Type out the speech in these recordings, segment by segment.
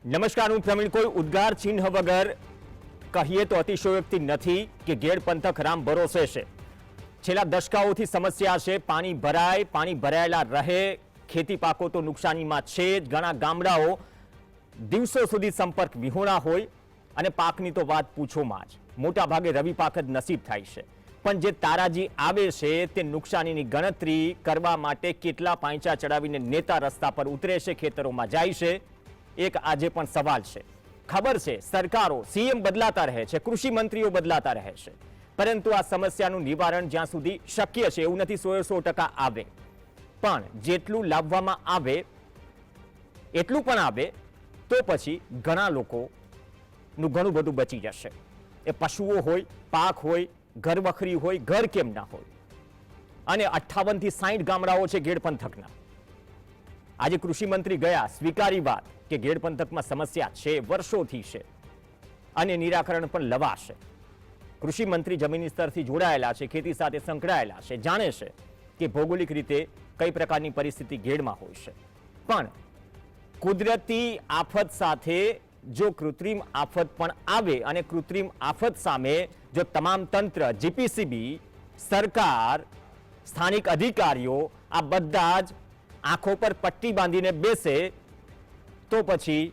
નમસ્કાર, હું પ્રવીણ. કોઈ ઉદ્ગાર ચિહ્ન વગર કહીએ તો અતિશયોક્તિ નથી કે ગેડ પંથક રામ ભરોસે છે. છેલ્લા દશકાઓથી સમસ્યા છે. પાણી ભરાય, પાણી ભરાયેલા રહે, ખેતી પાકો તો નુકસાનીમાં છે જ. ઘણા ગામડાઓ દિવસો સુધી સંપર્ક વિહોણા હોય અને પાકની તો વાત પૂછોમાં જ. મોટા ભાગે રવિ પાક જ નસીબ થાય છે. પણ જે તારાજી આવે છે તે નુકસાનીની ગણતરી કરવા માટે કેટલા પાંચા ચડાવીને નેતા રસ્તા પર ઉતરે છે, ખેતરોમાં જાય છે, એક આજે પણ સવાલ છે. ખબર છે સરકારો, સીએમ બદલાતા રહે છે, કૃષિ મંત્રીઓ બદલાતા રહે છે, પરંતુ આ સમસ્યાનું નિવારણ જ્યાં સુધી શક્ય છે એવું નથી 100% આવે, પણ જેટલું લાવવામાં આવે એટલું પણ આવે તો પછી ઘણા લોકોનું ઘણું બધું બચી જશે. એ પશુઓ હોય, પાક હોય, ઘર વખરી હોય, ઘર કેમ ના હોય. અને 58 થી 60 ગામડાઓ છે ગેડ પંથકના. આજે કૃષિ મંત્રી ગયા, સ્વીકારી વાત કે ગેડ પંથકમાં સમસ્યા છે, વર્ષોથી છે અને નિરાકરણ પણ લવાશે. કૃષિ મંત્રી જમીની સ્તરથી જોડાયેલા છે, ખેતી સાથે સંકળાયેલા છે, જાણે છે કે ભૌગોલિક રીતે કઈ પ્રકારની પરિસ્થિતિ ગેડમાં હોય છે. પણ કુદરતી આફત સાથે જો કૃત્રિમ આફત પણ આવે અને કૃત્રિમ આફત સામે જો તમામ તંત્ર, જીપીસીબી, સરકાર, સ્થાનિક અધિકારીઓ આ બધા જ આંખો પર પટ્ટી બાંધીને બેસે તો પછી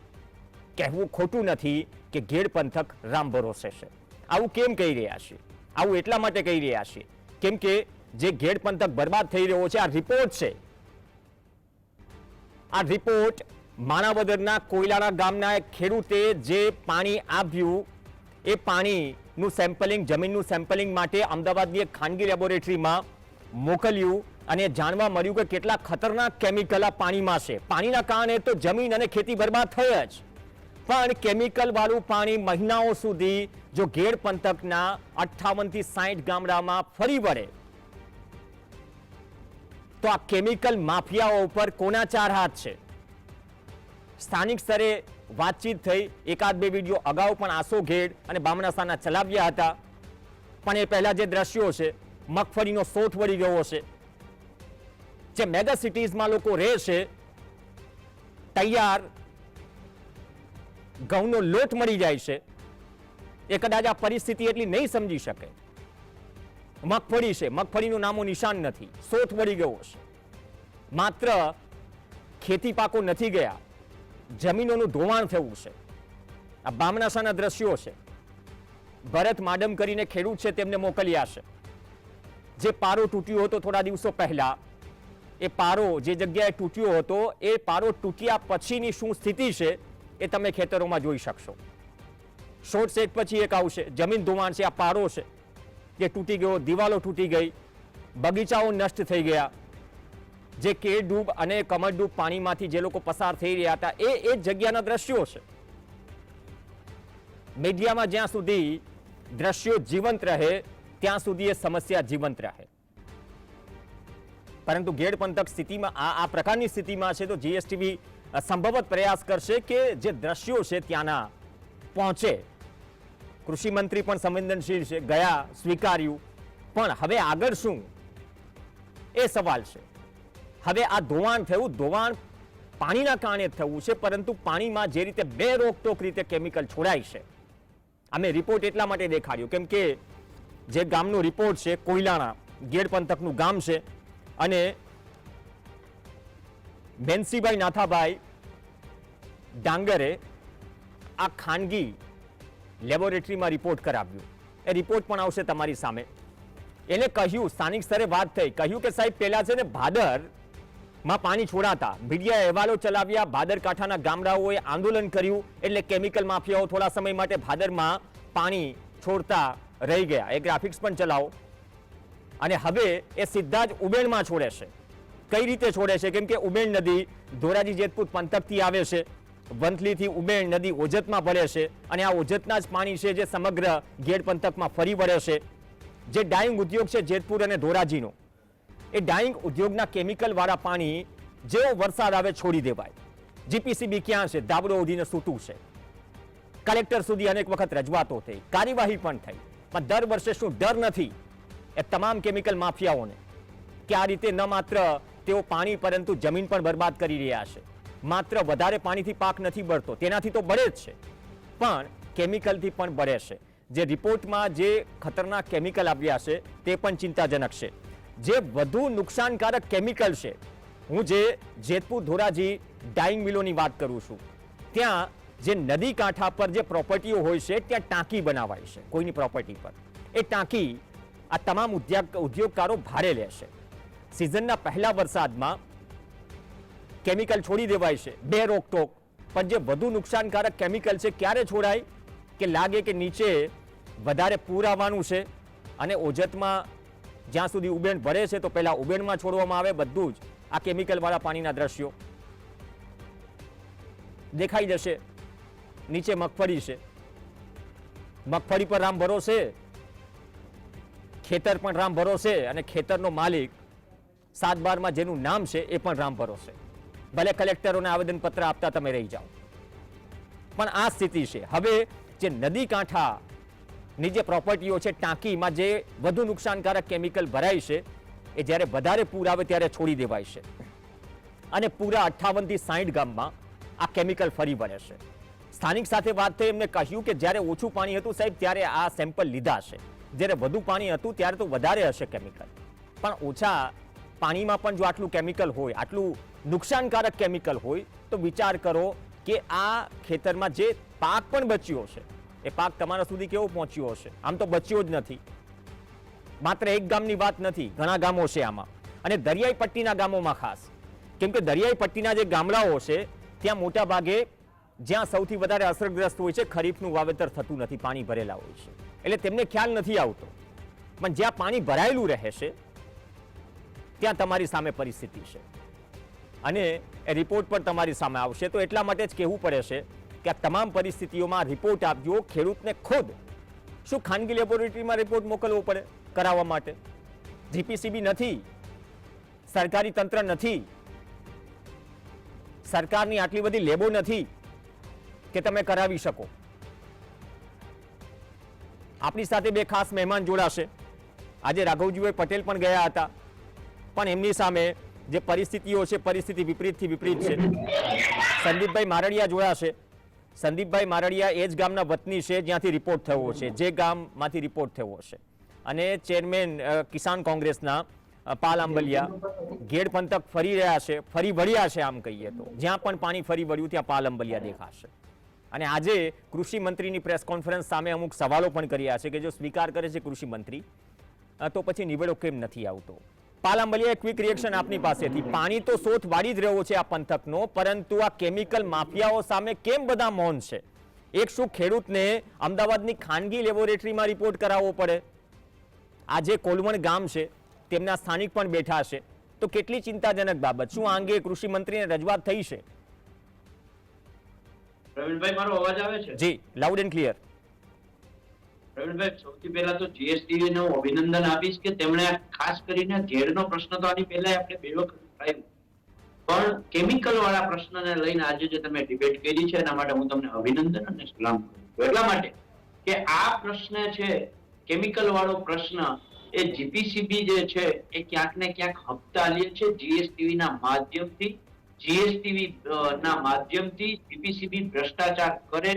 કહેવું ખોટું નથી કે ગેડ પંથક રામ ભરોસે છે. આવું કેમ કહી રહ્યા છીએ? આવું એટલા માટે કહી રહ્યા છીએ કેમ કે જે ગેડ પંથક બરબાદ થઈ રહ્યો છે, આ રિપોર્ટ છે. આ રિપોર્ટ માણાવદરના કોયલાના ગામના એક ખેડૂતે જે પાણી આપ્યું એ પાણીનું સેમ્પલિંગ, જમીનનું સેમ્પલિંગ માટે અમદાવાદની એક ખાનગી લેબોરેટરીમાં મોકલ્યું અને જાણવા મળ્યું કે કેટલા ખતરનાક કેમિકલ આ પાણીમાં છે. પાણીના કારણે તો જમીન અને ખેતી બરબાદ થઈ જ, પણ કેમિકલ વાળું પાણી મહિનાઓ સુધી જો ગેડ પંથકના 58 થી 60 ગામડામાં ફરી વળે તો આ કેમિકલ માફિયાઓ ઉપર કોના ચાર હાથ છે? સ્થાનિક સ્તરે વાતચીત થઈ. એકાદ બે વિડીયો અગાઉ પણ આસો ગેડ અને બામણાસાના ચલાવ્યા હતા, પણ એ પહેલા જે દ્રશ્યો છે, મગફળીનો સોથ વળી ગયો છે. જે મેગા સિટીઝમાં લોકો રહે છે, તૈયાર ઘઉંનો લોટ મળી જાય છે, એ કદાચ આ પરિસ્થિતિ એટલી નહીં સમજી શકે. મગફળી છે, મગફળીનું નામો નિશાન નથી, સોથ વળી ગયો છે. માત્ર ખેતી પાકો નથી ગયા, જમીનોનું ધોવાણ થયું છે. આ બામણાસાના દ્રશ્યો છે. ભરત માડમ કરીને ખેડૂત છે, તેમને મોકલ્યા છે. જે પારો તૂટ્યો હતો થોડા દિવસો પહેલા, એ પારો જે જગ્યાએ તૂટ્યો હતો એ પારો તૂટ્યા પછીની શું સ્થિતિ છે એ તમે ખેતરોમાં જોઈ શકશો. શોર્ટ સેટ પછી એક આવશે, જમીન ધોવાણ છે. આ પારો છે જે તૂટી ગયો, દિવાલો તૂટી ગઈ, બગીચાઓ નષ્ટ થઈ ગયા. જે કેડૂબ અને કમરડૂબ પાણીમાંથી જે લોકો પસાર થઈ રહ્યા હતા એ જગ્યાના દ્રશ્યો છે. મીડિયામાં જ્યાં સુધી દ્રશ્યો જીવંત રહે ત્યાં સુધી એ સમસ્યા જીવંત રહે. પરંતુ ગેડ પંથક સ્થિતિમાં આ પ્રકારની સ્થિતિમાં છે તો જીએસટીવી સંભવત પ્રયાસ કરશે કે જે દ્રશ્યો છે ત્યાંના પહોંચે. કૃષિ મંત્રી પણ સંવેદનશીલ છે, ગયા, સ્વીકાર્યું, પણ હવે આગળ શું એ સવાલ છે. હવે આ ધોવાણ થયું, ધોવાણ પાણીના કારણે થયું છે, પરંતુ પાણીમાં જે રીતે બે રોકટોક રીતે કેમિકલ છોડાય છે. અમે રિપોર્ટ એટલા માટે દેખાડ્યો કેમ કે જે ગામનો રિપોર્ટ છે, કોયલાણા ગેડ પંથકનું ગામ છે, અને બેનસીભાઈ નાથાભાઈ ડાંગરે આ ખાનગી લેબોરેટરીમાં રિપોર્ટ કરાવ્યો. એ રિપોર્ટ પણ આવશે તમારી સામે. એને કહ્યું, સ્થાનિક સ્તરે વાત થઈ, કહ્યું કે સાહેબ પહેલા છે ને ભાદરમાં પાણી છોડાતા, મીડિયાએ અહેવાલો ચલાવ્યા, ભાદર કાંઠાના ગામડાઓએ આંદોલન કર્યું, એટલે કેમિકલ માફિયાઓ થોડા સમય માટે ભાદરમાં પાણી છોડતા રહી ગયા. એ ગ્રાફિક્સ પણ ચલાવો. અને હવે એ સીધા જ ઉબેણમાં છોડે છે. કઈ રીતે છોડે છે? કેમ કે ઉબેણ નદી ધોરાજી જેતપુર પંથકથી આવે છે, વંથલીથી ઉબેણ નદી ઓજતમાં ભળે છે, અને આ ઓજતના જ પાણી છે જે સમગ્ર ગેડ પંથકમાં ફરી વળે છે. જે ડાઇંગ ઉદ્યોગ છે જેતપુર અને ધોરાજીનો, એ ડાઇંગ ઉદ્યોગના કેમિકલ વાળા પાણી જેવો વરસાદ આવે છોડી દેવાય. જીપીસીબી ક્યાં છે? ધાબળો ઉધીને સૂતું છે. કલેક્ટર સુધી અનેક વખત રજૂઆતો થઈ, કાર્યવાહી પણ થઈ, પણ દર વર્ષે શું ડર નથી એ તમામ કેમિકલ માફિયાઓને કે આ રીતે ન માત્ર તેઓ પાણી પરંતુ જમીન પણ બરબાદ કરી રહ્યા છે? માત્ર વધારે પાણીથી પાક નથી બળતો, તેનાથી તો બળે જ છે, પણ કેમિકલથી પણ બળે છે. જે રિપોર્ટમાં જે ખતરનાક કેમિકલ આવ્યા છે તે પણ ચિંતાજનક છે. જે વધુ નુકસાનકારક કેમિકલ છે, હું જે જેતપુર ધોરાજી ડાઇંગ મિલોની વાત કરું છું, ત્યાં જે નદી કાંઠા પર જે પ્રોપર્ટીઓ હોય છે ત્યાં ટાંકી બનાવાય છે કોઈની પ્રોપર્ટી પર. એ ટાંકી આ તમામ ઉદ્યોગકારો ભાડે લે છે. સિઝનના પહેલા વરસાદમાં કેમિકલ છોડી દેવાય છે, બે રોકટોક, પણ જે વધુ નુકસાનકારક કેમિકલ છે ક્યારે છોડાય કે લાગે કે નીચે વધારે પૂર આવવાનું છે અને ઓજતમાં જ્યાં સુધી ઉબેણ ભરે છે તો પહેલા ઉબેણમાં છોડવામાં આવે. બધું જ આ કેમિકલવાળા પાણીના દ્રશ્યો દેખાઈ જશે. નીચે મગફળી છે, મગફળી પર રામ ભરોસે, ખેતર પણ રામ ભરોસે, અને ખેતરનો માલિક 7/12 જેનું નામ છે એ પણ રામ ભરોસે. ભલે કલેક્ટરોને આવેદનપત્ર આપતા તમે રહી જાઓ, પણ આ સ્થિતિ છે. હવે જે નદી કાંઠાની જે પ્રોપર્ટીઓ છે, ટાંકીમાં જે વધુ નુકસાનકારક કેમિકલ ભરાય છે, એ જ્યારે વધારે પૂર આવે ત્યારે છોડી દેવાય છે અને પૂરા 58 થી 60 ગામમાં આ કેમિકલ ફરી વળે છે. સ્થાનિક સાથે વાત થઈ, એમને કહ્યું કે જ્યારે ઓછું પાણી હતું સાહેબ ત્યારે આ સેમ્પલ લીધા છે, જ્યારે વધુ પાણી હતું ત્યારે તો વધારે હશે કેમિકલ, પણ ઓછા પાણીમાં પણ જો આટલું કેમિકલ હોય, આટલું નુકસાનકારક કેમિકલ હોય, તો વિચાર કરો કે આ ખેતરમાં જે પાક પણ બચ્યો છે એ પાક તમારા સુધી કેવો પહોંચ્યો હશે. આમ તો બચ્યો જ નથી. માત્ર એક ગામની વાત નથી, ઘણા ગામો છે આમાં, અને દરિયાઈ પટ્ટીના ગામોમાં ખાસ, કેમ કે દરિયાઈ પટ્ટીના જે ગામડાઓ છે ત્યાં મોટા ભાગે જ્યાં સૌથી વધારે અસરગ્રસ્ત હોય છે, ખરીફનું વાવેતર થતું નથી, પાણી ભરેલા હોય છે, એટલે તેમને ખ્યાલ નથી આવતો. પણ જ્યાં પાણી ભરાયેલું રહે છે ત્યાં તમારી સામે પરિસ્થિતિ છે અને એ રિપોર્ટ પણ તમારી સામે આવશે. તો એટલા માટે જ કહેવું પડે છે કે આ તમામ પરિસ્થિતિઓમાં રિપોર્ટ આપજો. ખેડૂતને ખુદ શું ખાનગી લેબોરેટરીમાં રિપોર્ટ મોકલવો પડે કરાવવા માટે? જીપીસીબી નથી, સરકારી તંત્ર નથી, સરકારની આટલી બધી લેબો નથી કે તમે કરાવી શકો. આપણી સાથે બે ખાસ મહેમાન જોડાશે. આજે રાઘવજીભાઈ પટેલ પણ ગયા હતા, પણ એમની સામે જે પરિસ્થિતિઓ છે, પરિસ્થિતિ વિપરીતથી વિપરીત છે. સંદીપભાઈ મારડિયા જોડાશે. સંદીપભાઈ મારડિયા એ જ ગામના વતની છે જ્યાંથી રિપોર્ટ થયો છે, જે ગામમાંથી રિપોર્ટ થયો છે, અને ચેરમેન કિસાન કોંગ્રેસના પાલ આંબલિયા ઘેડ પંથક ફરી રહ્યા છે, ફરી વળ્યા છે. આમ કહીએ તો જ્યાં પણ પાણી ફરી વળ્યું ત્યાં પાલ આંબલિયા દેખાશે. અને આજે કૃષિ મંત્રીની પ્રેસ કોન્ફરન્સ સામે અમુક સવાલો પણ કર્યા છે કે જો સ્વીકાર કરે છે કૃષિ મંત્રી તો પછી નિવેડો કેમ નથી આવતો? પાલ આંબલિયા, ક્વિક રિએક્શન આપની પાસેથી. પાણી તો શોધ વાળી જ રહ્યો છે આ પંથકનો, પરંતુ આ કેમિકલ માફિયાઓ સામે કેમ બધા મૌન છે? એક શું ખેડૂતને અમદાવાદની ખાનગી લેબોરેટરીમાં રિપોર્ટ કરાવવો પડે? આ જે કોલવણ ગામ છે તેમના સ્થાનિક પણ બેઠા છે, તો કેટલી ચિંતાજનક બાબત. શું આ અંગે કૃષિ મંત્રીને રજૂઆત થઈ છે? પ્રવીણભાઈ, મારો અવાજ આવે છે? જી, લાઉડ એન્ડ ક્લિયર. પ્રવીણભાઈ, સૌથી પહેલા તો જીએસટીવી ને હું અભિનંદન આપીશ કે તેમણે ખાસ કરીને ઘેરનો પ્રશ્ન તો આની પહેલા આપણે બે વખત ઉઠાવ્યો, પણ કેમિકલ વાળા પ્રશ્નને લઈને આજે જે તમે ડિબેટ કરી છે એના માટે હું તમને અભિનંદન અને સલામ કરું છું. એટલા માટે કે આ પ્રશ્ન છે, કેમિકલ વાળો પ્રશ્ન, એ જીપીસીબી જે છે એ ક્યાંક ને ક્યાંક હપ્તા લે છે જીએસટીવી ના માધ્યમથી. જીએસટીવી ના માધ્યમથી જીપીસીબી ભ્રષ્ટાચાર કરે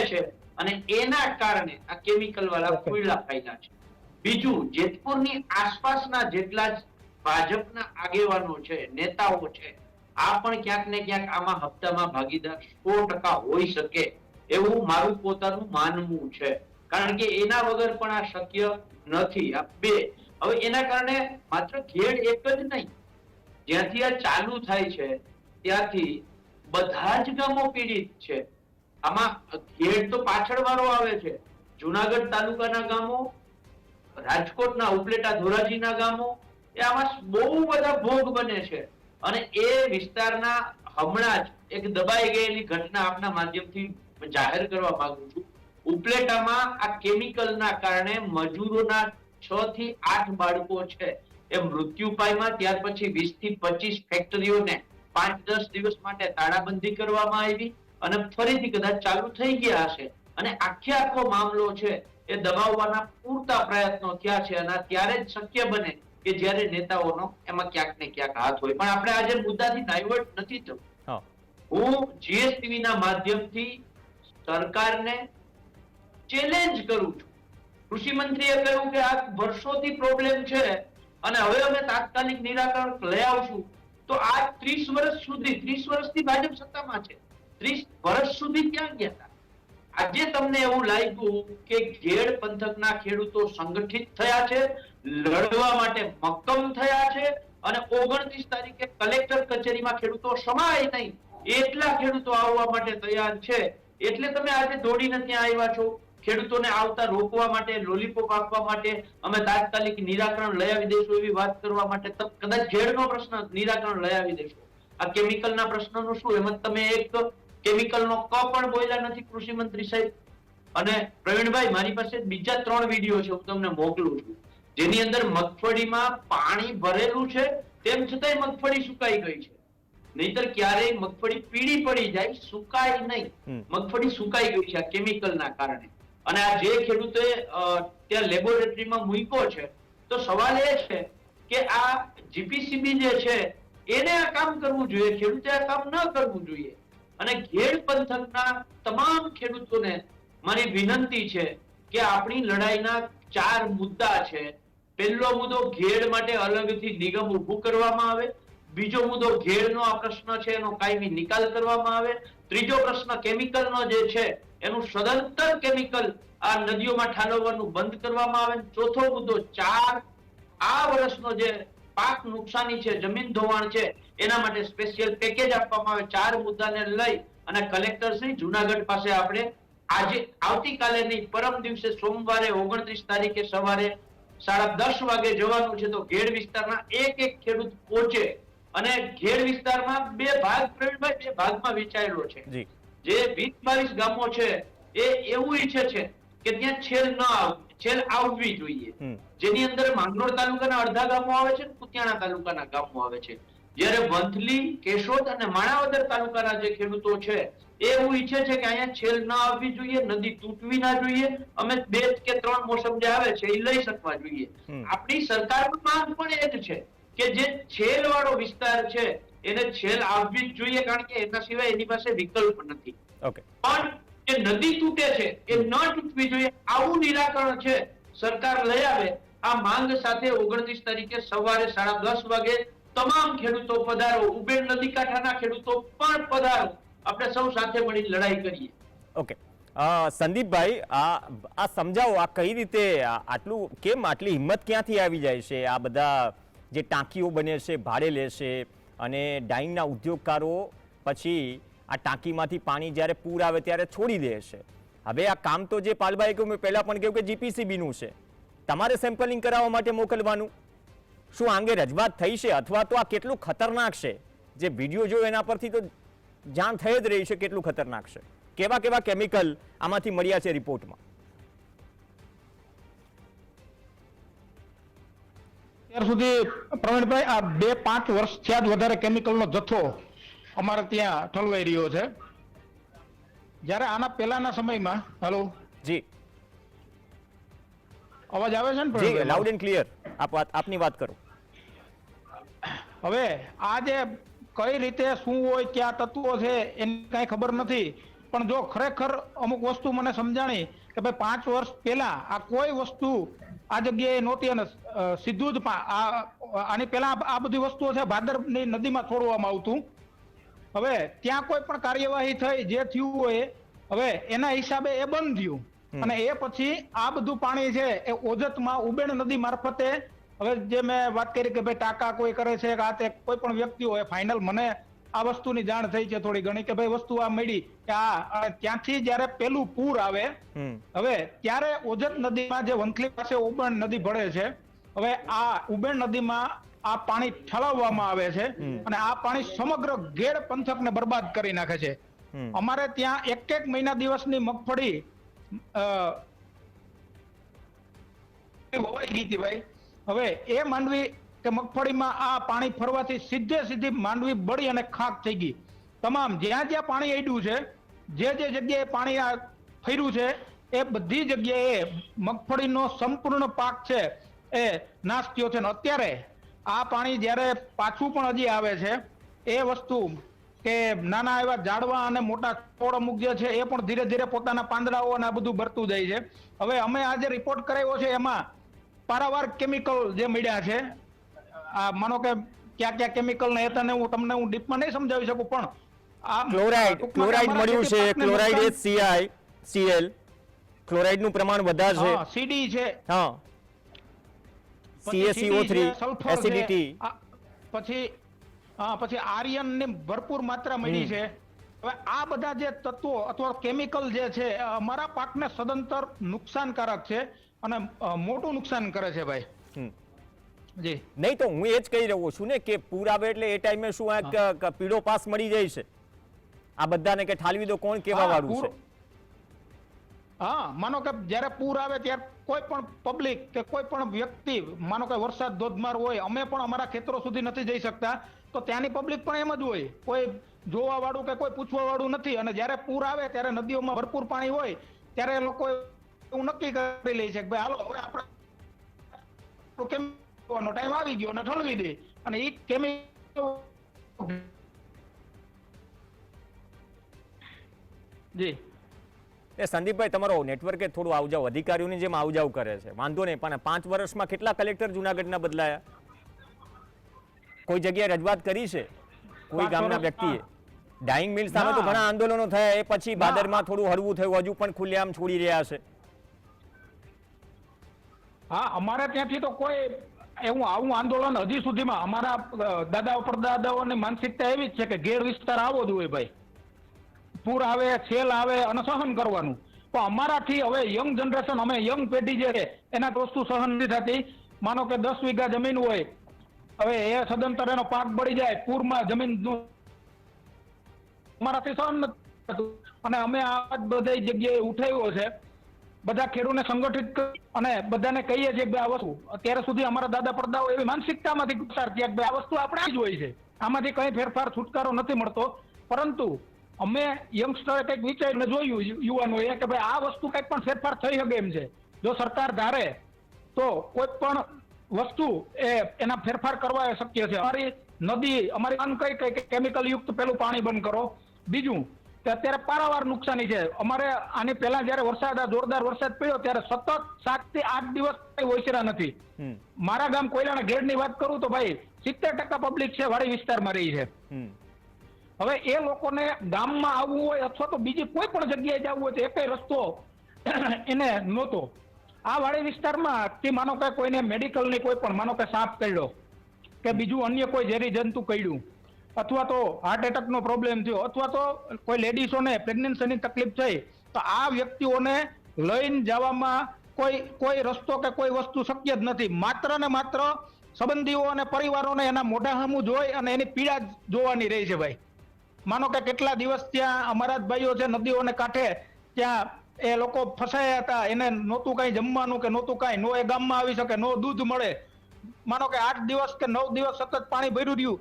છે અને એના કારણે આ કેમિકલ વાળા ખુલ્લા ફાયદા છે. બીજું, જેતપુરની આસપાસના જેટલા જ ભાજપના આગેવાનો છે, નેતાઓ છે, આ પણ ક્યાંક ને ક્યાંક આમાં હપ્તામાં ભાગીદાર 100% હોઈ શકે એવું મારું પોતાનું માનવું છે, કારણ કે એના વગર પણ આ શક્ય નથી. આ બે, હવે એના કારણે માત્ર ઘેડ એક જ નહીં, જ્યાંથી આ ચાલુ થાય છે ત્યાંથી બધા જ ગામો પીડિત છે. આમાં ઘેડ તો પાછળ વાળો આવે છે, જુનાગઢ તાલુકાના ગામો, રાજકોટના ઉપલેટા ધોરાજીના ગામો, એ આમાં બહુ બધા ભોગ બને છે. અને એ વિસ્તારના હમણાં જ એક દબાઈ ગયેલી ઘટના આપના માધ્યમથી જાહેર કરવા માંગુ છું. ઉપલેટામાં આ કેમિકલના કારણે મજૂરોના 6 થી 8 બાળકો છે એ મૃત્યુ પામ્યા. ત્યાર પછી 20 થી 25 ફેક્ટરીઓને 5-10 દિવસ માટે તાળાબંધી કરવામાં આવી અને ફરીથી કદાચ ચાલુ થઈ ગયા હશે. અને આખો મામલો છે એ દબાવવાના પૂરતા પ્રયત્નો થયા છે, અને ત્યારે જ શક્ય બને કે જ્યારે નેતાઓનો એમાં ક્યાંક ને ક્યાંક હાથ હોય. પણ આપણે આજે મુદ્દાથી ડાયવર્ટ નથી થવું. હા. હું જીએસટીવી ના માધ્યમથી સરકારને ચેલેન્જ કરું છું. કૃષિ મંત્રીએ કહ્યું કે આ વર્ષોથી પ્રોબ્લેમ છે અને હવે અમે તાત્કાલિક નિરાકરણ લઈ આવશું. તો આ 30 વર્ષથી ભાજપ સત્તામાં છે. 30 વર્ષ સુધી ક્યાં ગયા હતા? આજે તમને એવું લાગ્યું કે ઘેડ પંથકના ખેડૂતો સંગઠિત થયા છે, લડવા માટે મક્કમ થયા છે અને 29 તારીખે કલેક્ટર કચેરીમાં ખેડૂતો સમાય નહીં એટલા ખેડૂતો આવવા માટે તૈયાર છે. એટલે તમે આજે દોડીને ત્યાં આવ્યા છો. ખેડૂતોને આવતા રોકવા માટે, લોલીપોપ આપવા માટે, અમે તાત્કાલિક નિરાકરણ લઈ આવી દઈશું એવી વાત કરવા માટે, કદાચ ઘેડનો પ્રશ્ન નિરાકરણ લઈ આવી દઈશું. આ કેમિકલના પ્રશ્નનું શું? એમ તમે એક કેમિકલનો ક પણ બોલ્યા નથી કૃષિ મંત્રી સાહેબ. અને પ્રવીણભાઈ, મારી પાસે બીજા 3 વિડીયો છે, હું તમને મોકલું છું, જેની અંદર મગફળીમાં પાણી ભરેલું છે તેમ છતાંય મગફળી સુકાઈ ગઈ છે. નહીતર ક્યારેય મગફળી પીળી પડી જાય, સુકાય નહીં. મગફળી સુકાઈ ગઈ છે આ કેમિકલના કારણે. અને આ જે ખેડૂતોએ ત્યાં લેબોરેટરીમાં મૂક્યો છે, તો સવાલ એ છે કે આ જીપીસીબી જે છે એને આ કામ કરવું જોઈએ, ખેડૂતે આ કામ ન કરવું જોઈએ. અને ઘેડ પંથકના તમામ ખેડૂતોને મારી વિનંતી છે કે આપણી લડાઈના 4 મુદ્દા છે. પહેલો મુદ્દો, ઘેડ માટે અલગથી નિગમ ઊભું કરવામાં આવે. બીજો મુદ્દો, ઘેડનો આ પ્રશ્ન છે એનો કાયમી નિકાલ કરવામાં આવે. ત્રીજો પ્રશ્ન, કેમિકલનો જે છે એનું સદંતર કેમિકલ આ નદીઓમાં ઠાલવવાનું બંધ કરવામાં આવે. ચોથો મુદ્દો, 4 આ વર્ષનો જે પાક નુકસાની છે, જમીન ધોવાણ છે, એના માટે સ્પેશિયલ પેકેજ આપવામાં આવે. 4 મુદ્દાને લઈ અને કલેક્ટર શ્રી જુનાગઢ પાસે આપણે આજે, આવતીકાલે નહીં, પરમ દિવસે સોમવારે 29 તારીખે સવારે 10:30 વાગે જવાનું છે. તો ઘેડ વિસ્તારના એક ખેડૂત પહોંચે. અને ઘેડ વિસ્તારમાં 2 ભાગ, પ્રવીણભાઈ, 2 ભાગમાં વિચારેલો છે. જે 20-22 ગામો છે એ એવું ઈચ્છે છે કે ત્યાં છેલ આવવી જોઈએ, જેની અંદર માંગરોળ તાલુકાના અડધા ગામો આવે છે, કુતિયાણા તાલુકાના ગામો આવે છે. જ્યારે વંથલી, કેશોદ અને માણાવદર તાલુકાના જે ખેડૂતો છે એ એવું ઈચ્છે છે કે અહીંયા છેલ ન આવવી જોઈએ, નદી તૂટવી ના જોઈએ, અમે 2 કે 3 મોસમ જે આવે છે એ લઈ શકવા જોઈએ. આપણી સરકારની માંગ પણ એ જ છે કે જે છેલ વાળો વિસ્તાર છે એને છેલ આવવી જ જોઈએ, કારણ કે એના સિવાય એની પાસે વિકલ્પ નથી. પણ જે નદી તૂટે છે એ ન તૂટવી જોઈએ, આવું નિરાકરણ છે સરકાર લઈ આવે. આ માંગ સાથે 29 તારીખે સવારે 10:30 વાગે તમામ ખેડૂતો પધારો. ઉબેડ નદી કાંઠાના ખેડૂતો પણ પધારો. આપણે સૌ સાથે મળી લડાઈ કરીએ. ઓકે, સંદીપભાઈ, આ સમજાવો, આ કઈ રીતે આટલી હિંમત ક્યાંથી આવી જાય છે? આ બધા જે ટાંકીઓ બને છે, ભાડે લેશે અને ડાઇંગના ઉદ્યોગકારો પછી આ ટાંકીમાંથી પાણી જ્યારે પૂર આવે ત્યારે છોડી દે છે. હવે આ કામ તો જે પાલભાઈ કહ્યું, મેં પહેલા પણ કહ્યું કે જીપીસીબીનું છે, તમારે સેમ્પલિંગ કરાવવા માટે મોકલવાનું. શું આંગે રજૂઆત થઈ છે? અથવા તો આ કેટલું ખતરનાક છે? જે વિડીયો જોયો એના પરથી તો જાણ થઈ જ રહી છે કેટલું ખતરનાક છે. કેવા કેવા કેમિકલ આમાંથી મળ્યા છે રિપોર્ટમાં? અત્યાર સુધી પ્રવીણભાઈ આ 2-5 વર્ષ થયા જ વધારે કેમિકલનો જથ્થો અમારે ત્યાં ઠલવાઈ રહ્યો છે. જ્યારે આના પહેલાના સમયમાં, હેલો જી, અવાજ આવે છે ને? જી, લાઉડ એન્ડ ક્લિયર. આપની વાત કરો. હવે આ જે કઈ રીતે શું હોય, ક્યાં તત્વો છે એની કઈ ખબર નથી. પણ જો ખરેખર અમુક વસ્તુ મને સમજાણી કે ભાઈ 5 વર્ષ પહેલા આ કોઈ વસ્તુ આ જગ્યાએ નહોતી અને સીધું જ આની પહેલા આ બધી વસ્તુઓ છે ભાદરની નદીમાં છોડવામાં આવતું. હવે ત્યાં કોઈ પણ કાર્યવાહી થઈ, જે થયું હોય હવે એના હિસાબે એ બંધ થયું. અને એ પછી આ બધું પાણી છે એ ઓજતમાં ઉબેણ નદી મારફતે, હવે જે મેં વાત કરી કે ભાઈ ટાંકા કોઈ કરે છે કે આ તે કોઈ પણ વ્યક્તિ હોય, ફાઇનલ મને આ વસ્તુની જાણ થઈ છે થોડી ઘણી કે ભાઈ વસ્તુ આ મળી કે આ ત્યાંથી જયારે પેલું પૂર આવે હવે ત્યારે ઓજત નદીમાં જે વંથલી પાસે ઉબેણ નદી ભળે છે, હવે આ ઉબેણ નદીમાં આ પાણી ઠલવવામાં આવે છે અને આ પાણી સમગ્ર ઘેડ પંથકને બરબાદ કરી નાખે છે. અમારે ત્યાં 1 મહિના દિવસની મગફળી હોવાઈ ગઈ હતી ભાઈ. હવે એ માંડવી કે મગફળીમાં આ પાણી ફરવાથી સીધી માંડવી બળી અને ખાક થઈ ગઈ. તમામ જ્યાં જ્યાં પાણી અડ્યું છે, જે જગ્યાએ પાણી ફર્યું છે એ બધી જગ્યાએ મગફળીનો સંપૂર્ણ પાક છે એ નાશ થયો છે. અને અત્યારે આ પાણી જ્યારે પાછું પણ હજી આવે છે, એ વસ્તુ કે નાના એવા ઝાડવા અને મોટા છોડ અમુક જે છે એ પણ ધીરે ધીરે પોતાના પાંદડાઓ અને આ બધું ભરતું જાય છે. હવે અમે આજે રિપોર્ટ કરાવ્યો છે એમાં પારાવાર કેમિકલ જે મળ્યા છે, આ માનો કે ક્યાં કેમિકલ ને હતા ને હું ડીપમાં નહીં સમજાવી શકું, પણ આ ક્લોરાઇડ મળ્યું છે, ક્લોરાઇડ CiCl, ક્લોરાઇડ નું પ્રમાણ વધારે છે, સીડી છે, હા, CaCO3, સલ્ફર એસિડિટી, પછી આર્યન ની ભરપૂર માત્રા મળી છે. હવે આ બધા જે તત્વો અથવા કેમિકલ જે છે અમારા પાકને સદંતર નુકસાનકારક છે અને મોટું નુકસાન કરે છે ભાઈ. જી નહીં તો હું એ જ કહી રહ્યો છું ને કે પૂર આવે એટલે એ ટાઈમે શું આ પીળો પાસ મળી જાય છે આ બધાને કે ઠાલવી દો, કોણ કેવા વાળું છે? હા, માનો કે જ્યારે પૂર આવે ત્યારે કોઈ પણ પબ્લિક કે કોઈ પણ વ્યક્તિ, માનો કે વરસાદ ધોધમાર હોય, અમે પણ અમારા ખેતરો સુધી નથી જઈ શકતા, તો ત્યાંની પબ્લિક પણ એમ જ હોય, કોઈ જોવા વાળું કે કોઈ પૂછવા વાળું નથી. અને જ્યારે પૂર આવે ત્યારે નદીઓમાં ભરપૂર પાણી હોય ત્યારે એ લોકો એવું નક્કી કરી લે છે કે ભાઈ હાલો હવે આપણે કેમ ટાઈમ આવી ગયો અને ઠલવી દે. અને એ કેમિકલ જી સંદીપભાઈ, તમારો નેટવર્કે થોડું આવજાવ અધિકારીઓની જેમ આવજાવ કરે છે, વાંધો નહીં, પણ 5 વર્ષમાં કેટલા કલેક્ટર જુનાગઢના બદલાયા? કોઈ જગ્યાએ રજૂઆત કરી છે કોઈ ગામના વ્યક્તિએ? ડાઇંગ મિલ સામે તો ઘણા આંદોલનો થયા, એ પછી બાદરમાં થોડું હળવું થયું, હજુ પણ ખુલ્લેઆમ છોડી રહ્યા છે. હા, અમારે ત્યાંથી તો કોઈ એવું આવું આંદોલન હજી સુધીમાં, અમારા દાદાઓ પરદાદાઓની માનસિકતા એવી જ છે કે ઘેર વિસ્તાર આવો જ હોય ભાઈ, પૂર આવે, સેલ આવે અને સહન કરવાનું. પણ અમારાથી હવે યંગ જનરેશન, અમે યંગ પેઢી જે છે એના વસ્તુ સહન નથી થતી. માનો કે 10 વીઘા જમીન હોય, હવે એ સદંતર એનો પાક બળી જાય, પૂરમાં જમીન અમારાથી સહન નથી થતું. અને અમે આ બધી જગ્યાએ ઉઠાવ્યો છે, બધા ખેડૂતોને સંગઠિત કરી અને બધાને કહીએ છીએ કે આ વસ્તુ, અત્યારે સુધી અમારા દાદા પરદાઓ એવી માનસિકતામાંથી પસાર થયા કે આ વસ્તુ આપણે જ હોય છે, આમાંથી કઈ ફેરફાર છુટકારો નથી મળતો. પરંતુ અમે યંગસ્ટરે કંઈક વિચારીને જોયું યુવાનોએ કે ભાઈ આ વસ્તુ કંઈક પણ ફેરફાર થઈ શકે એમ છે. જો સરકાર ધારે તો કોઈ પણ વસ્તુ એના ફેરફાર કરવા એ શક્ય છે. અમારી નદી, અમારી કઈ કેમિકલ યુક્ત પેલું પાણી બંધ કરો. બીજું કે અત્યારે પારાવાર નુકસાની છે. અમારે આની પહેલા જયારે જોરદાર વરસાદ પડ્યો ત્યારે સતત 7 થી 8 દિવસ ઓછરા નથી. મારા ગામ કોયલાના ઘેડની વાત કરું તો ભાઈ 70% પબ્લિક છે વાડી વિસ્તારમાં રહી છે. હવે એ લોકોને ગામમાં આવવું હોય અથવા તો બીજી કોઈ પણ જગ્યાએ જવું હોય તો એકય રસ્તો એને નહોતો. આ વાડી વિસ્તારમાં થી માનો કે કોઈને મેડિકલની કોઈ પણ, માનો કે સાપ કરડ્યો કે બીજું અન્ય કોઈ ઝેરી જંતુ કરડ્યું, અથવા તો હાર્ટ એટેકનો પ્રોબ્લેમ થયો, અથવા તો કોઈ લેડીઝોને પ્રેગ્નન્સીની તકલીફ થઈ, તો આ વ્યક્તિઓને લઈને જવામાં કોઈ રસ્તો કે કોઈ વસ્તુ શક્ય જ નથી. માત્ર ને માત્ર સંબંધીઓ અને પરિવારોને એના મોઢા સામું જોઈ અને એની પીડા જોવાની રહી છે ભાઈ. માનો કે કેટલા દિવસ ત્યાં અમારા જ ભાઈઓ છે નદીઓને કાંઠે, ત્યાં એ લોકો ફસાયા હતા, એને નહોતું કાંઈ જમવાનું કે નહોતું કાંઈ, નો એ ગામમાં આવી શકે, નો દૂધ મળે. માનો કે 8 દિવસ કે 9 દિવસ સતત પાણી ભર્યું રહ્યું,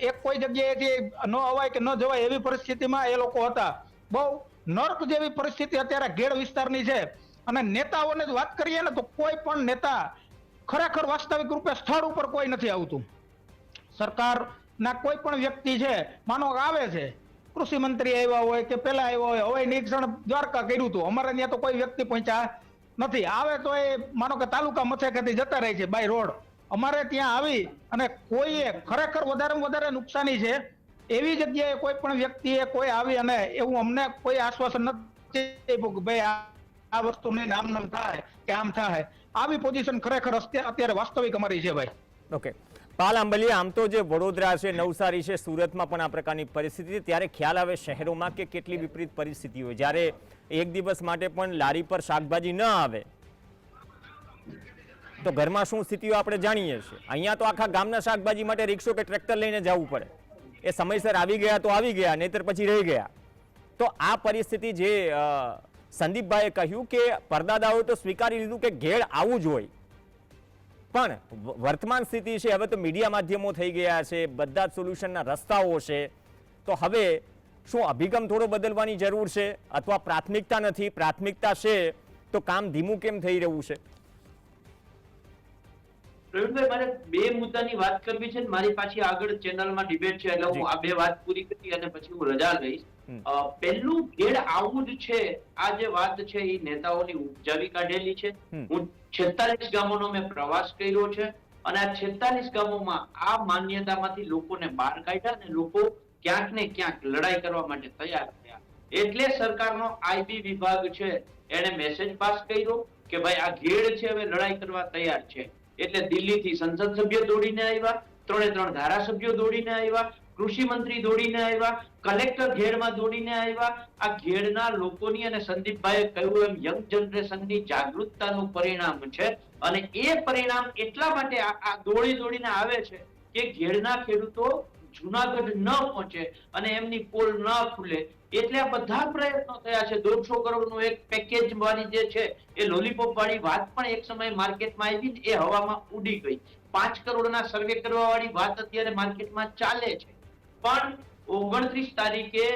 એક કોઈ જગ્યાએથી ન અવાય કે ન જવાય એવી પરિસ્થિતિમાં એ લોકો હતા. બહુ નર્ક જેવી પરિસ્થિતિ અત્યારે ઘેડ વિસ્તારની છે. અને નેતાઓને જ વાત કરીએ ને તો કોઈ પણ નેતા ખરેખર વાસ્તવિક રૂપે સ્થળ ઉપર કોઈ નથી આવતું. સરકારના કોઈ પણ વ્યક્તિ છે, માનો આવે છે, કૃષિ મંત્રી આવ્યા હોય કે પેલા આવ્યા હોય, હવે નિરીક્ષણ દ્વારકા કર્યું હતું, અમારે ત્યાં તો કોઈ વ્યક્તિ પહોંચ્યા નથી. આવે તો એ માનો કે તાલુકા મથકેથી જતા રહે છે બાય રોડ. અમારે ત્યાં આવી અને કોઈએ ખરેખર વધારેમાં વધારે નુકસાની છે એવી જગ્યાએ કોઈ પણ વ્યક્તિએ કોઈ આવી અને એવું અમને કોઈ આશ્વાસન નથી આપ્યું કે ભાઈ આ વસ્તુ નહીં આમ થાય કે આમ થાય. આવી પોઝિશન ખરેખર અત્યારે વાસ્તવિક અમારી છે ભાઈ. ઓકે, પાલ આંબલિયા, આમ તો જે વડોદરા છે, નવસારી છે, સુરતમાં પણ આ પ્રકારની પરિસ્થિતિ, ત્યારે ખ્યાલ આવે શહેરોમાં કે કેટલી વિપરીત પરિસ્થિતિ હોય. જ્યારે એક દિવસ માટે પણ લારી પર શાકભાજી ન આવે તો ઘરમાં શું સ્થિતિઓ આપણે જાણીએ છીએ. અહીંયા તો આખા ગામના શાકભાજી માટે રિક્ષો કે ટ્રેક્ટર લઈને જવું પડે. એ સમયસર આવી ગયા તો આવી ગયા, નહીતર પછી રહી ગયા. તો આ પરિસ્થિતિ જે સંદીપભાઈએ કહ્યું કે પરદાદાઓએ તો સ્વીકારી લીધું કે ઘેડ આવવું જ હોય, પણ વર્તમાન સ્થિતિ છે, હવે તો મીડિયા માધ્યમો થઈ ગયા છે, બધા જ સોલ્યુશનના રસ્તાઓ છે, તો હવે શું અભિગમ થોડો બદલવાની જરૂર છે, અથવા પ્રાથમિકતા નથી, પ્રાથમિકતા છે તો કામ ધીમું કેમ થઈ રહ્યું છે? પ્રવીણભાઈ, મારે બે મુદ્દાની વાત કરવી છે ને મારી પાછી આગળ ચેનલમાં ડિબેટ છે, એટલે હું આ બે વાત પૂરી કરી અને પછી હું રજા લઈશ. પહેલું ઘેડ આવું જ છે. આ જે વાત છે એ નેતાઓની ઉપજાવી કાઢેલી છે. હું 46 ગામોનો મેં પ્રવાસ કર્યો છે અને આ 46 ગામોમાં આ માન્યતામાંથી લોકોને બહાર કાઢ્યા અને લોકો ક્યાંક ને ક્યાંક લડાઈ કરવા માટે તૈયાર થયા. એટલે સરકારનો આઈબી વિભાગ છે એને મેસેજ પાસ કર્યો કે ભાઈ આ ઘેડ છે હવે લડાઈ કરવા તૈયાર છે. એટલે દિલ્હીથી સંસદ સભ્ય દોડીને આવ્યા, 3 ધારાસભ્યો દોડીને આવ્યા, કૃષિ મંત્રી દોડીને આવ્યા, કલેક્ટર ઘેડમાં દોડીને આવ્યા. આ ઘેડના લોકોની અને સંદીપભાઈએ કહ્યું એમ યંગ જનરેશનની જાગૃતતાનું પરિણામ છે. અને એ પરિણામ એટલા માટે આ દોડીને આવે છે કે ઘેડના ખેડૂતો જુનાગઢ ન પહોંચે અને એમની પોલ ન ખુલે. એટલે આ બધા પ્રયત્નો થયા છે. 150 કરોડનું એક પેકેજ વાળી જે છે એ લોલીપોપ વાળી વાત પણ એક સમયે માર્કેટમાં આવી ને એ હવામાં ઉડી ગઈ. 5 કરોડના સર્વે કરવા વાળી વાત અત્યારે માર્કેટમાં ચાલે છે. પણ 29 તારીખે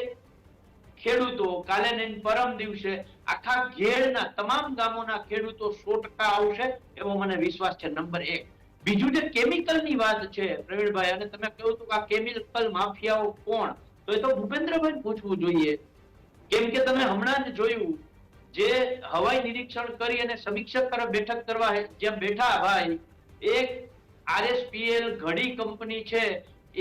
ખેડૂતો કાલે ને પરમ દિવસે આખા ઘેડના તમામ ગામોના ખેડૂતો 100% આવશે એવો મને વિશ્વાસ છે. નંબર 1. બીજું જે કેમિકલની વાત છે પ્રવીણભાઈ, અને તમે કહ્યું કે આ કેમિકલ માફિયાઓ કોણ, તો એ તો ભૂપેન્દ્રભાઈ પૂછવું જોઈએ. કેમ કે તમે હમણાં જ જોયું જે હવાઈ નિરીક્ષણ કરી અને સમીક્ષક પર બેઠક કરવા જેમ બેઠા ભાઈ, એક RSPL ઘડી કંપની છે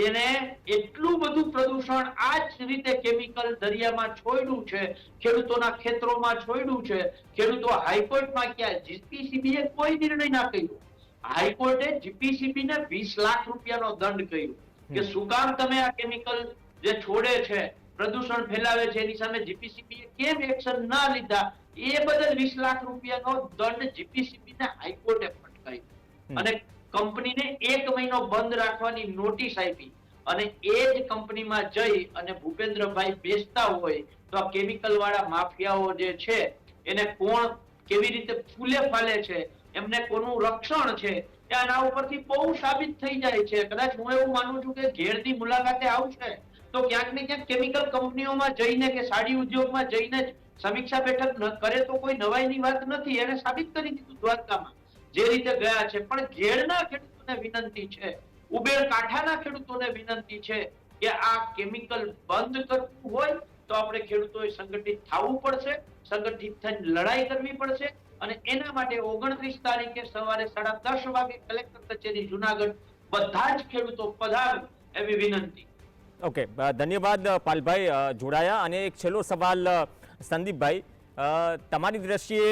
એને એટલું બધું પ્રદૂષણ આ જ રીતે કેમિકલ દરિયામાં છોડ્યું છે, ખેડૂતોના ખેતરોમાં છોડ્યું છે. ખેડૂતો હાઈકોર્ટમાં ગયા, જીપીસીબી એ કોઈ નિર્ણય ના કર્યો. હાઈકોર્ટે જીપીસીબી ને 20 લાખ રૂપિયાનો દંડ કર્યો કે શું કામ તમે આ કેમિકલ જે છોડે છે, પ્રદૂષણ ફેલાવે છે, એની સામે જીપીસીબી કેમ એક્શન ના લીધા. એ બદલ 20 લાખ રૂપિયાનો દંડ જીપીસીબી ને હાઈકોર્ટે ફટકાર્યો અને કંપનીને 1 મહિનો બંધ રાખવાની નોટિસ આપી. અને એ જ કંપનીમાં જઈ અને ભૂપેન્દ્રભાઈ બેસતા હોય તો આ કેમિકલ વાળા માફિયાઓ જે છે એને કોણ કેવી રીતે ફૂલે ફાલે છે, એમને કોનું રક્ષણ છે, આના ઉપરથી બહુ સાબિત થઈ જાય છે. કદાચ હું એવું માનું છું કે ઘેડની મુલાકાતે આવશે તો ક્યાંક ને ક્યાંક કેમિકલ કંપનીઓમાં જઈને કે સાડી ઉદ્યોગમાં જઈને સમીક્ષા બેઠક કરે તો કોઈ નવાઈની વાત નથી. એને સાબિત કરી દીધું દ્વારકામાં જે રીતે ગયા છે. પણ ઘેડના ખેડૂતોને વિનંતી છે, ઉબેર કાંઠાના ખેડૂતોને વિનંતી છે કે આ કેમિકલ બંધ કરવું હોય તો આપણે ખેડૂતોએ સંગઠિત થવું પડશે, સંગઠિત થઈને લડાઈ કરવી પડશે. અને એના માટે 29 તારીખે સવારે 10:30 વાગે કલેક્ટર કચેરી જુનાગઢ બધા જ ખેડૂતો પધારો એવી વિનંતી. ઓકે, ધન્યવાદ પાલભાઈ જોડાયા. અને એક છેલ્લો સવાલ સંદીપભાઈ, તમારી દ્રષ્ટિએ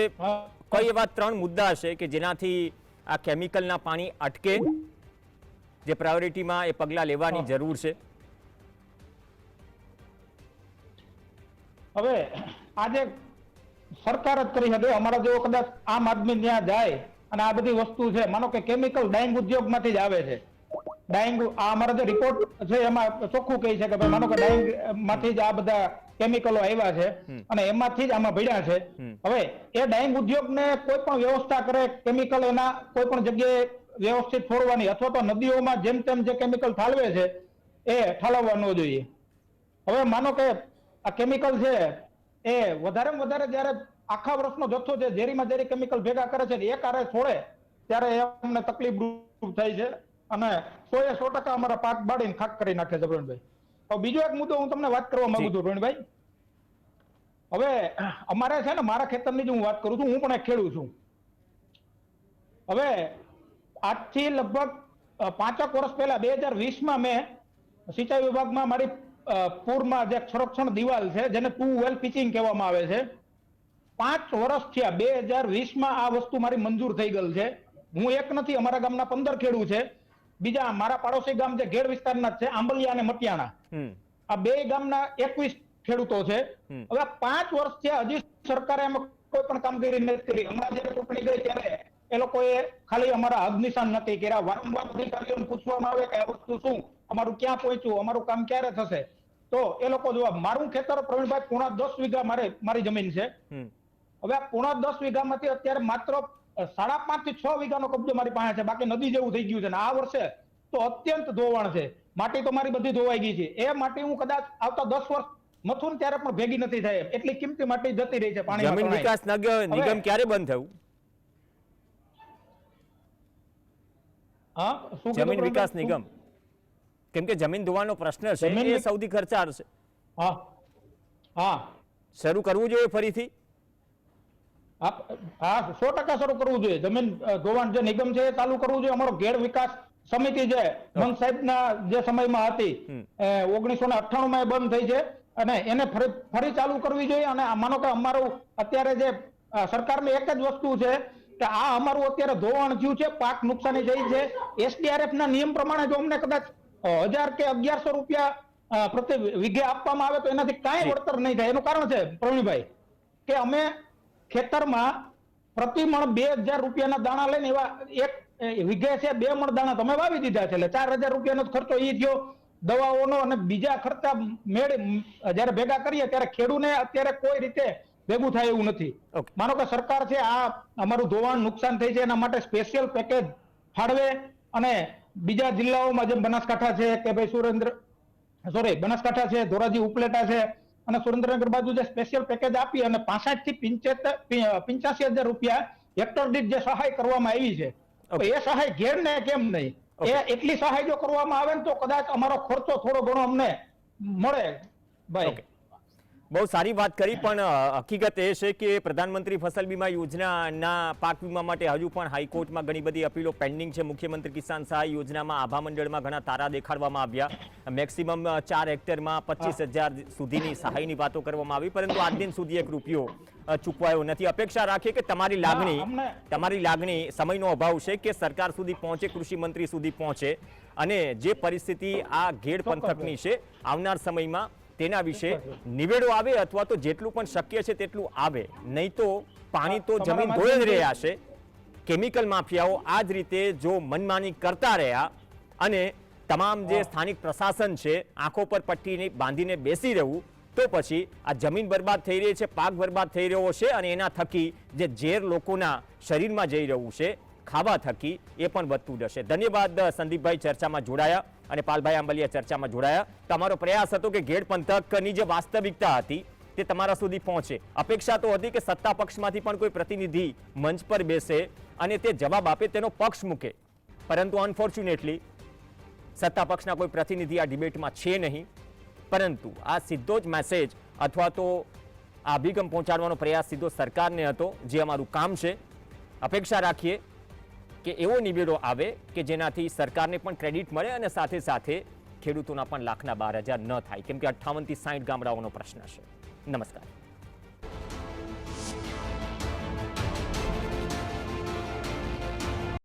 કઈ એવા 3 મુદ્દા હશે કે જેનાથી આ કેમિકલના પાણી અટકે, જે પ્રાયોરિટીમાં એ પગલાં લેવાની જરૂર છે? હવે આજે સરકાર જ કરી શકે. અમારા જેવો કદાચ આમ આદમી ત્યાં જાય અને આ બધી વસ્તુ છે, માનો કે કેમિકલ ડાઇંગ ઉદ્યોગમાંથી જ આવે છે. ડાઇંગ આ અમારા જે રિપોર્ટ છે એમાં ચોખ્ખું કહી છે કે ભાઈ માનો કે ડાઇંગ માંથી જ આ બધા કેમિકલો આવ્યા છે અને એમાંથી જ આમાં ભળ્યા છે. હવે એ ડાઇંગ ઉદ્યોગને કોઈ પણ વ્યવસ્થા કરે, કેમિકલ એના કોઈ પણ જગ્યાએ વ્યવસ્થિત છોડવાની અથવા તો નદીઓમાં જેમ તેમ જે કેમિકલ ઠાલવે છે એ ઠાલવવા ન જોઈએ. હવે માનો કે આ કેમિકલ છે એ વધારેમાં વધારે જયારે આખા વર્ષનો જથ્થો છે ઝેરીમાં ઝેરી કેમિકલ ભેગા કરે છે એક આરે છોડે ત્યારે અમને તકલીફ થાય છે અને 100% અમારા પાક બાળીને ખાક કરી નાખે છે. પ્રવીણભાઈ, હવે બીજો એક મુદ્દો હું તમને વાત કરવા માંગુ છું પ્રવીણભાઈ. હવે અમારે છે ને મારા ખેતરની જ હું વાત કરું છું, હું પણ એક ખેડૂત છું. હવે આજથી લગભગ 5 વર્ષ પહેલા 2020માં મેં સિંચાઈ વિભાગમાં મારી પૂરમાં જે સંરક્ષણ દિવાલ છે જેને 2 વેલ પિચિંગ કહેવામાં આવે છે, 5 વર્ષ થયા. 2020માં આ વસ્તુ મારી મંજૂર થઈ ગયેલ છે. હું એક નથી, અમારા ગામના 15 ખેડૂત છે. બીજા મારા પાડોશી ગામ જે ઘેડ વિસ્તારના છે, આંબલિયા અને મટિયાણા, આ 2 ગામના 21 ખેડૂતો છે. હવે 5 વર્ષ થયા હજી સરકારે એમાં કોઈ પણ કામગીરી નથી કરી. હમણાં જયારે ચૂંટણી ગઈ ત્યારે એ લોકોએ ખાલી અમારા હદ નિશાન નક્કી કર્યા. વારંવાર અધિકારીઓને પૂછવામાં આવે કે આ વસ્તુ શું, અમારું ક્યાં પહોંચ્યું, અમારું કામ ક્યારે થશે, તો એ લોકો જવાબ. મારું ખેતર પ્રવીણભાઈ 10.5 વીઘા મારી જમીન છે. હવે આ 10.5 વીઘામાંથી અત્યારે માત્ર 5.5 થી 6 વીઘાનો કબજો મારી પાસે છે. બાકી નદી જેવું થઈ ગયું છે. અને આ વર્ષે તો અત્યંત ધોવાણ છે. માટી તો મારી બધી ધોવાઈ ગઈ છે. એ માટી હું કદાચ આવતા 10 વર્ષ મથું ત્યારે પણ ભેગી નથી થાય એટલી કિંમતી માટી જતી રહી છે પાણી. જમીન વિકાસ નિગમ ક્યારે બંધ થયું? હા શું કીધું જમીન વિકાસ પ્રવીણભાઈ? નિગમ, કેમ કે જમીન ધોવાનો પ્રશ્ન છે જમીન એ વિ- સૌથી ખર્ચાળ છે. હા હા શરૂ કરવું જોઈએ ફરીથી. હા 100% શરૂ કરવું જોઈએ. જમીન ધોવાણ જે નિગમ છે એ ચાલુ કરવું જોઈએ. અમારો ઘેડ વિકાસ સમિતિ છે મંગ સાહેબના જે સમયમાં હતી 1998 માં એ બંધ થઈ છે અને એને ફરી ચાલુ કરવી જોઈએ. અને માનો કે અમારું અત્યારે જે સરકારની એક જ વસ્તુ છે કે આ અમારું અત્યારે ધોવાણ થયું છે, પાક નુકસાની થઈ છે, એસડીઆરએફ ના નિયમ પ્રમાણે જો અમને કદાચ 1000 કે 1100 રૂપિયા પ્રતિ વીઘે આપવામાં આવે તો એનાથી કાંઈ જી. વળતર નહીં થાય. એનું કારણ છે પ્રવીણભાઈ કે અમે ખેતરમાં પ્રતિ મણ 2000 રૂપિયાના દાણા લઈને એવા એક વીઘે છે 2 મણ દાણા તમે વાવી દીધા છે એટલે 4000 રૂપિયાનો જ ખર્ચો ઈ થયો દવાઓનો અને બીજા ખર્ચા જયારે ભેગા કરીએ ત્યારે ખેડૂને અત્યારે કોઈ રીતે ભેગું થાય એવું નથી. Okay. માનો કે સરકાર છે આ અમારું ધોવાણ નુકસાન થઈ છે એના માટે સ્પેશિયલ પેકેજ ફાળવે અને બીજા જિલ્લાઓમાં જેમ બનાસકાંઠા છે કે ભાઈ બનાસકાંઠા છે, ધોરાજી ઉપલેટા છે અને સુરેન્દ્રનગર બાજુ જે સ્પેશિયલ પેકેજ આપી અને 65 થી 85,000 રૂપિયા હેક્ટર દીઠ જે સહાય કરવામાં આવી છે તો એ સહાય ઘેર ને કેમ નહીં? એ એટલી સહાય જો કરવામાં આવે ને તો કદાચ અમારો ખર્ચો થોડો ઘણો અમને મળે ભાઈ. Okay. બહુ સારી વાત કરી, પણ હકીકત એ છે કે પ્રધાનમંત્રી ફસલ બીમા યોજનાના પાક વીમા માટે હજુ પણ હાઈકોર્ટમાં ઘણી બધી અપીલો પેન્ડિંગ છે. મુખ્યમંત્રી કિસાન સહાય યોજનામાં આભા મંડળમાં ઘણા તારા દેખાડવામાં આવ્યા. મેક્સિમમ 4 હેક્ટરમાં 25,000 સુધીની સહાયની વાતો કરવામાં આવી, પરંતુ આજ દિન સુધી 1 રૂપિયો ચૂકવાયો નથી. અપેક્ષા રાખીએ કે તમારી લાગણી સમયનો અભાવ છે કે સરકાર સુધી પહોંચે, કૃષિ મંત્રી સુધી પહોંચે અને જે પરિસ્થિતિ આ ઘેડ પંથકની છે આવનાર સમયમાં તેના વિશે નિવેડો આવે અથવા તો જેટલું પણ શક્ય છે તેટલું આવે. નહીં તો પાણી તો જમીન ધોઈ જ રહ્યા છે. કેમિકલ માફિયાઓ આ જ રીતે જો મનમાની કરતા રહ્યા અને તમામ જે સ્થાનિક પ્રશાસન છે આંખો પર પટ્ટી બાંધીને બેસી રહેવું તો પછી આ જમીન બરબાદ થઈ રહી છે, પાક બરબાદ થઈ રહ્યો છે અને એના થકી જે ઝેર લોકોના શરીરમાં જઈ રહ્યું છે ખાવા થકી એ પણ વધતું જશે. ધન્યવાદ સંદીપભાઈ ચર્ચામાં જોડાયા અને પાલભાઈ આંબલિયા ચર્ચામાં જોડાયા. તમારો પ્રયાસ હતો કે ઘેડ પંથકની જે વાસ્તવિકતા હતી તે તમારા સુધી પહોંચે. અપેક્ષા તો હતી કે સત્તા પક્ષમાંથી પણ કોઈ પ્રતિનિધિ મંચ પર બેસે અને તે જવાબ આપે, તેનો પક્ષ મૂકે, પરંતુ અનફોર્ચ્યુનેટલી સત્તા પક્ષના કોઈ પ્રતિનિધિ આ ડિબેટમાં છે નહીં. પરંતુ આ સીધો જ મેસેજ અથવા તો આ અભિગમ પહોંચાડવાનો પ્રયાસ સીધો સરકારને હતો, જે અમારું કામ છે. અપેક્ષા રાખીએ કે એવો નિવેડો આવે કે જેનાથી સરકારને પણ ક્રેડિટ મળે અને સાથે સાથે ખેડૂતોના પણ 1,12,000 ન થાય, કેમ કે 58 થી 60 ગામડાઓનો પ્રશ્ન છે. નમસ્કાર.